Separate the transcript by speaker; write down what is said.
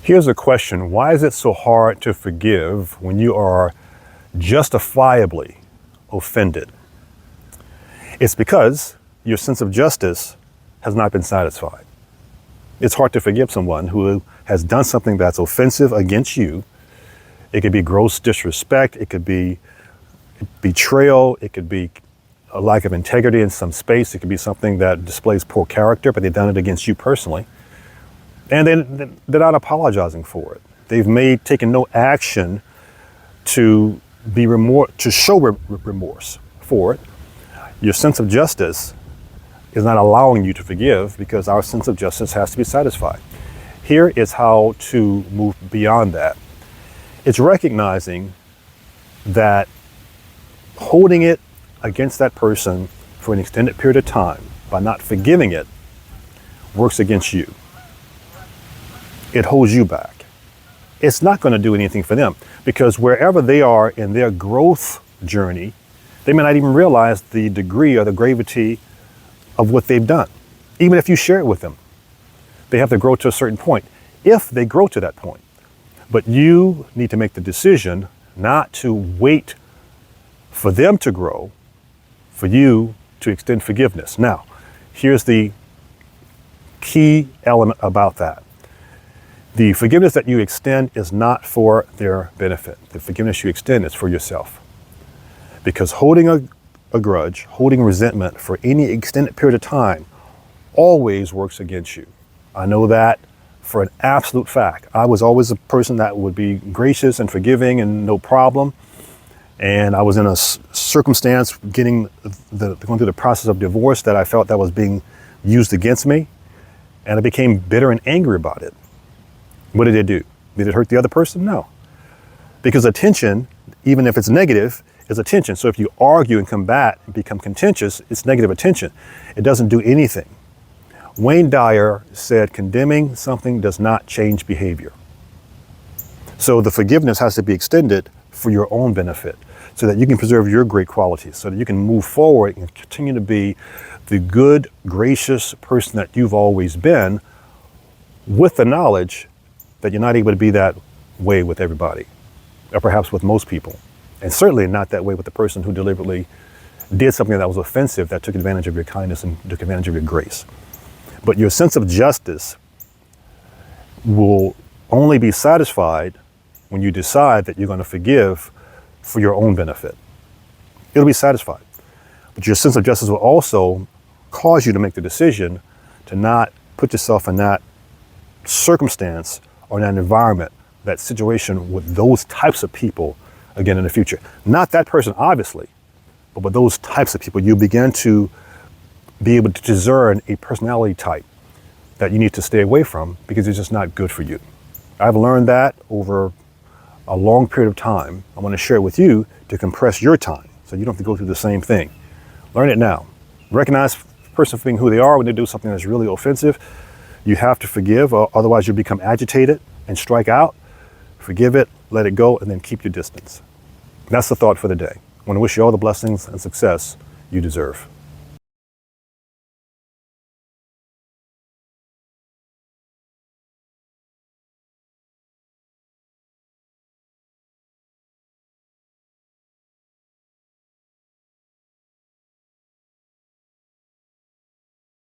Speaker 1: Here's a question. Why is it so hard to forgive when you are justifiably offended? It's because your sense of justice has not been satisfied. It's hard to forgive someone who has done something that's offensive against you. It could be gross disrespect. It could be betrayal. It could be a lack of integrity in some space. It could be something that displays poor character, but they've done it against you personally. And then they're not apologizing for it. They've taken no action to show remorse for it. Your sense of justice is not allowing you to forgive because our sense of justice has to be satisfied. Here is how to move beyond that. It's recognizing that holding it against that person for an extended period of time by not forgiving it works against you. It holds you back. It's not going to do anything for them because wherever they are in their growth journey, they may not even realize the degree or the gravity of what they've done. Even if you share it with them, they have to grow to a certain point, if they grow to that point. But you need to make the decision not to wait for them to grow, for you to extend forgiveness. Now, here's the key element about that. The forgiveness that you extend is not for their benefit. The forgiveness you extend is for yourself. Because holding a grudge, holding resentment for any extended period of time always works against you. I know that for an absolute fact. I was always a person that would be gracious and forgiving and no problem. And I was in a circumstance going through the process of divorce that I felt that was being used against me. And I became bitter and angry about it. What did it do? Did it hurt the other person? No. Because attention, even if it's negative, is attention. So if you argue and combat and become contentious, it's negative attention. It doesn't do anything. Wayne Dyer said condemning something does not change behavior. So the forgiveness has to be extended for your own benefit so that you can preserve your great qualities, so that you can move forward and continue to be the good, gracious person that you've always been, with the knowledge that you're not able to be that way with everybody, or perhaps with most people. And certainly not that way with the person who deliberately did something that was offensive, that took advantage of your kindness and took advantage of your grace. But your sense of justice will only be satisfied when you decide that you're going to forgive for your own benefit. It'll be satisfied. But your sense of justice will also cause you to make the decision to not put yourself in that circumstance or in that environment, that situation with those types of people again in the future. Not that person, obviously, but with those types of people, you begin to be able to discern a personality type that you need to stay away from because it's just not good for you. I've learned that over a long period of time. I want to share it with you to compress your time so you don't have to go through the same thing. Learn it now. Recognize the person for being who they are when they do something that's really offensive. You have to forgive, or otherwise you'll become agitated and strike out. Forgive it, let it go, and then keep your distance. That's the thought for the day. I want to wish you all the blessings and success you deserve.